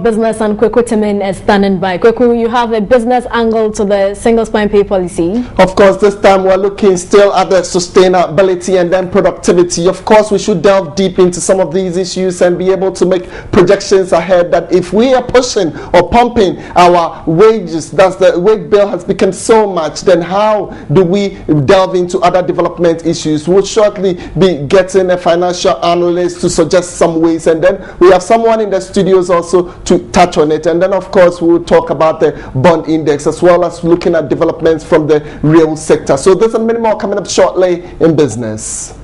Business and Kweku Timin is standing by. Kweku, you have a business angle to the single spine pay policy. Of course, this time we're looking still at the sustainability and then productivity. Of course, we should delve deep into some of these issues and be able to make projections ahead that if we are pushing or pumping our wages, that's the wage bill has become so much, then how do we delve into other development issues? We'll shortly be getting a financial analyst to suggest some ways, and then we have someone in the studios also to touch on it, and then of course we'll talk about the bond index as well as looking at developments from the real sector. So there's a many more coming up shortly in business.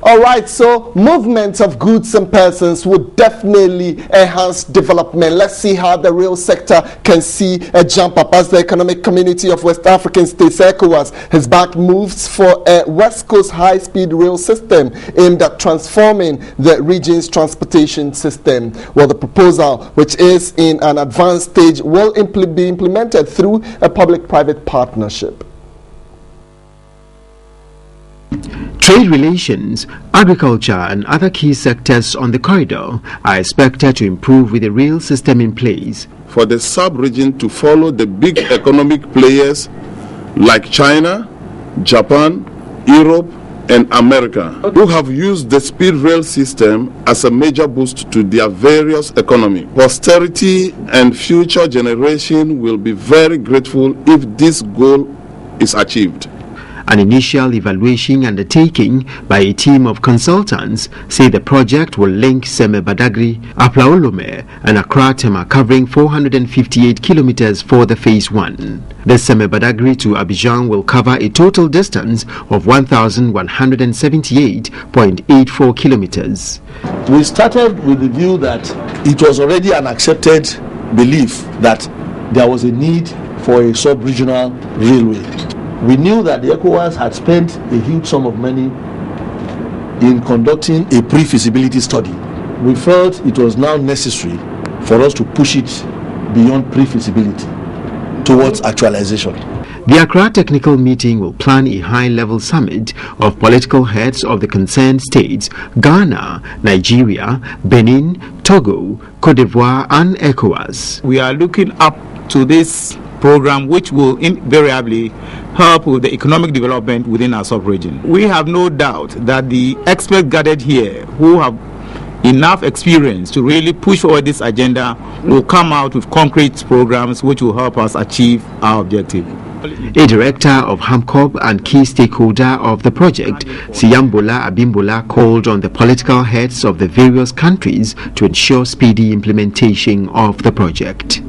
All right, so movement of goods and persons would definitely enhance development. Let's see how the real sector can see a jump up as the Economic Community of West African States, ECOWAS, has backed moves for a West Coast high-speed rail system aimed at transforming the region's transportation system. Well, the proposal, which is in an advanced stage, will be implemented through a public-private partnership. Trade relations, agriculture and other key sectors on the corridor are expected to improve with the rail system in place. For the sub-region to follow the big economic players like China, Japan, Europe and America, who have used the speed rail system as a major boost to their various economies. Posterity and future generation will be very grateful if this goal is achieved. An initial evaluation undertaking by a team of consultants say the project will link Seme Badagry, Aplaolome and Accra Tema, covering 458 kilometers for the phase 1. The Seme Badagry to Abidjan will cover a total distance of 1,178.84 kilometers. We started with the view that it was already an accepted belief that there was a need for a sub-regional railway. We knew that the ECOWAS had spent a huge sum of money in conducting a pre-feasibility study. We felt it was now necessary for us to push it beyond pre-feasibility towards actualization. The Accra Technical Meeting will plan a high-level summit of political heads of the concerned states, Ghana, Nigeria, Benin, Togo, Cote d'Ivoire and ECOWAS. We are looking up to this program which will invariably help with the economic development within our sub-region. We have no doubt that the experts gathered here who have enough experience to really push forward this agenda will come out with concrete programs which will help us achieve our objective. A director of HAMCOB and key stakeholder of the project, Siyambola Abimbola, called on the political heads of the various countries to ensure speedy implementation of the project.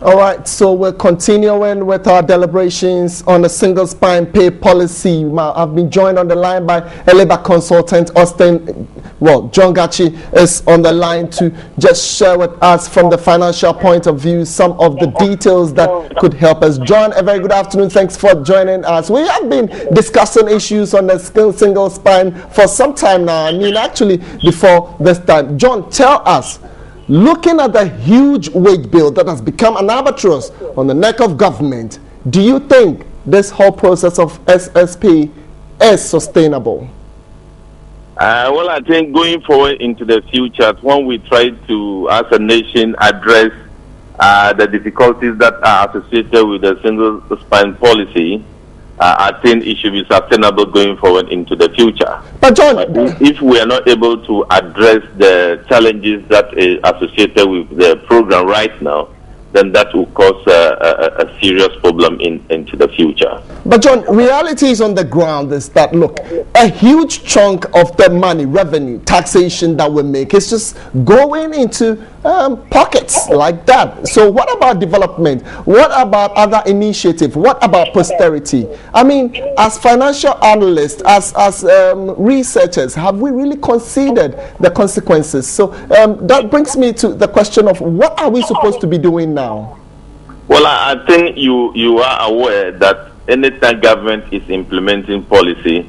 All right, so we're continuing with our deliberations on the single spine pay policy. I've been joined on the line by a labor consultant, John Gachi is on the line to just share with us from the financial point of view some of the details that could help us. John, a very good afternoon. Thanks for joining us. We have been discussing issues on the single spine for some time now. I mean, actually, before this time. John, tell us, looking at the huge wage bill that has become an albatross on the neck of government, do you think this whole process of SSP is sustainable? Well, I think going forward into the future, when we try to, as a nation, address the difficulties that are associated with the single spine policy, I think it should be sustainable going forward into the future. But John, if we are not able to address the challenges that are associated with the program right now, then that will cause a serious problem into the future. But John, reality is on the ground is that, look, a huge chunk of the money, revenue, taxation that we make is just going into pockets like that. So what about development? What about other initiatives? What about posterity? I mean, as financial analysts, as researchers, have we really considered the consequences? So that brings me to the question of what are we supposed to be doing now? Well, I think you are aware that anytime government is implementing policy,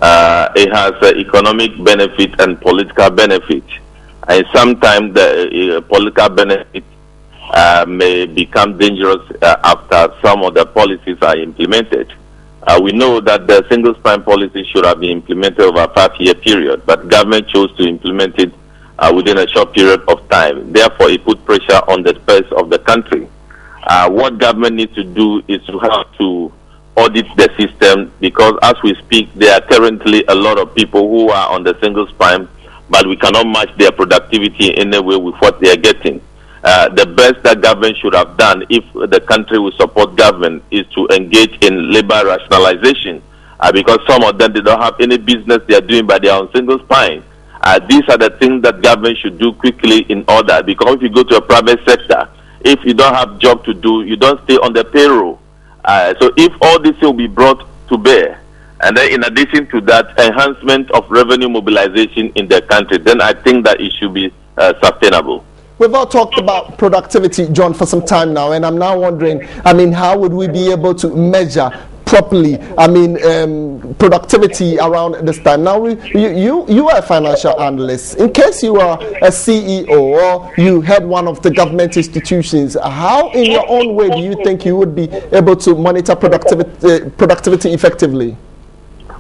it has economic benefit and political benefit. And sometimes the political benefit may become dangerous after some of the policies are implemented. We know that the single spine policy should have been implemented over a 5-year period, but government chose to implement it within a short period of time. Therefore, it put pressure on the space of the country. What government needs to do is to have to audit the system, because as we speak, there are currently a lot of people who are on the single spine, but we cannot match their productivity in any way with what they are getting. The best that government should have done, if the country will support government, is to engage in labor rationalization, because some of them, they don't have any business they are doing, but they are on single spine. These are the things that government should do quickly in order, because if you go to a private sector, if you don't have job to do, you don't stay on the payroll. So if all this will be brought to bear, and then in addition to that, enhancement of revenue mobilization in the country, then I think that it should be sustainable. We've all talked about productivity, John, for some time now, and I'm now wondering, how would we be able to measure properly, productivity around this time? Now, you are a financial analyst. In case you are a CEO or you head one of the government institutions, how, in your own way, do you think you would be able to monitor productivity effectively?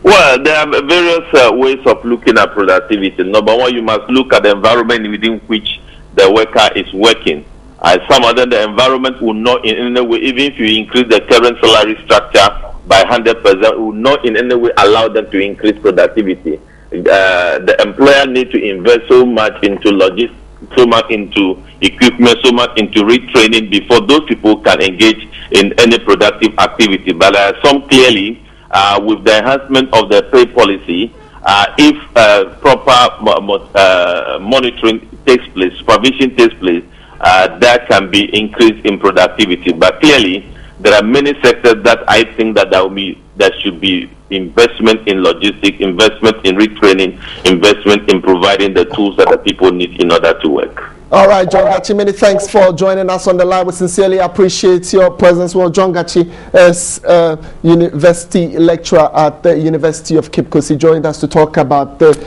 Well, there are various ways of looking at productivity. Number one, you must look at the environment within which the worker is working. Some of them, the environment will not in any way, even if you increase the current salary structure by 100%, will not in any way allow them to increase productivity. The employer needs to invest so much into logistics, so much into equipment, so much into retraining before those people can engage in any productive activity. But some clearly, with the enhancement of the pay policy, if proper monitoring takes place, supervision takes place, that can be increased in productivity. But clearly, there are many sectors that I think that there should be investment in logistics, investment in retraining, investment in providing the tools that the people need in order to work. All right, John Gachi, many thanks for joining us on the line. We sincerely appreciate your presence. Well, John Gachi is a university lecturer at the University of Cape Coast. He joined us to talk about the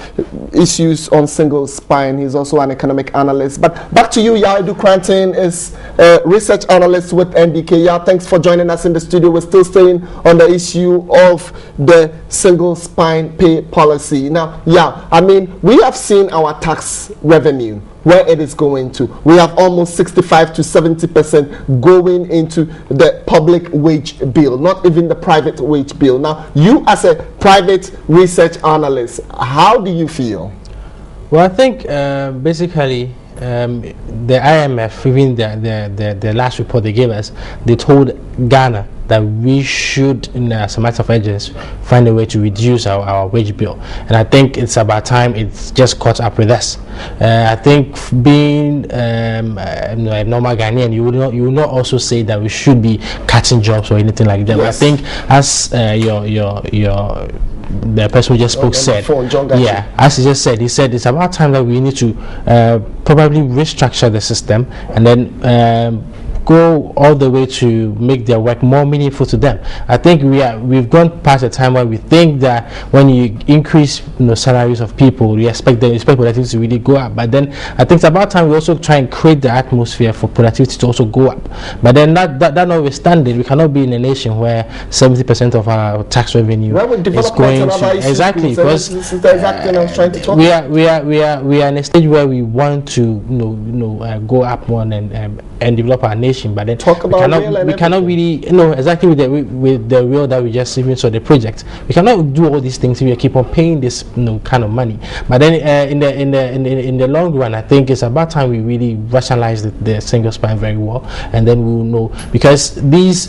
issues on single spine. He's also an economic analyst. But back to you, Yaidu Cranton is a research analyst with NDK. Yeah, thanks for joining us in the studio. We're still staying on the issue of the single spine pay policy. Now, we have seen our tax revenue, where it is going to. We have almost 65 to 70% going into the public wage bill, not even the private wage bill. Now, you as a private research analyst, how do you feel? Well, I think basically the IMF, even the last report they gave us, they told Ghana that we should, in as a matter of urgency, find a way to reduce our wage bill. And I think it's about time it's just caught up with us. I think being a normal Ghanaian, you will not also say that we should be cutting jobs or anything like that. Yes. I think as the person who just spoke said, as he just said, he said it's about time that we need to probably restructure the system and then go all the way to make their work more meaningful to them. I think we've gone past a time where we think that when you increase salaries of people, you expect productivity to really go up. But then I think it's about time we also try and create the atmosphere for productivity to also go up. But then that notwithstanding, we cannot be in a nation where 70% of our tax revenue is going to exactly because we are in a stage where we want to go up one and develop our nation. But then we cannot really exactly with the real that we just even saw the project. We cannot do all these things if we keep on paying this kind of money. But then in the long run, I think it's about time we really rationalize the single spine very well, and then we will know, because these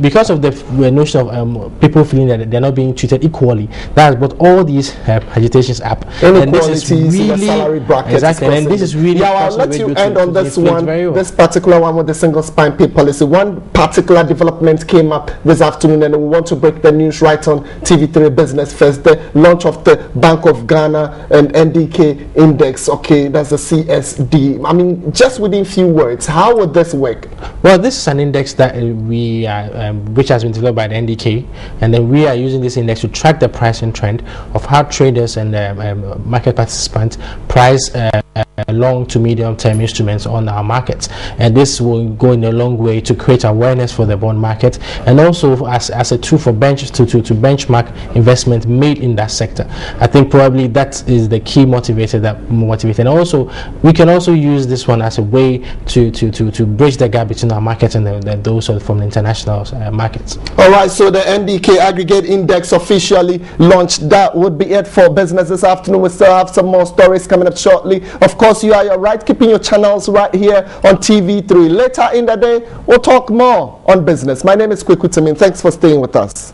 because of the notion of people feeling that they're not being treated equally, that has brought all these agitations up. And this is really in the salary bracket. Exactly, and this is really. Yeah, I'll let you end on this one. This particular one with the single spine pay policy. One particular development came up this afternoon, and we want to break the news right on TV3 Business First. The launch of the Bank of Ghana and NDK index. Okay, that's the CSD. I mean, just within few words, how would this work? Well, this is an index that we which has been developed by the NDK, and then we are using this index to track the pricing trend of how traders and market participants price long to medium term instruments on our markets, and this will go in a long way to create awareness for the bond market, and also as a tool for benchmark investment made in that sector. I think probably that is the key motivator and also we can also use this one as a way to bridge the gap between our markets and those from the international markets. All right, so the NDK Aggregate Index officially launched. That would be it for business this afternoon. We still have some more stories coming up shortly. Of course, you are your right, keeping your channels right here on TV3. Later in the day, we'll talk more on business. My name is Kweku Timin. Thanks for staying with us.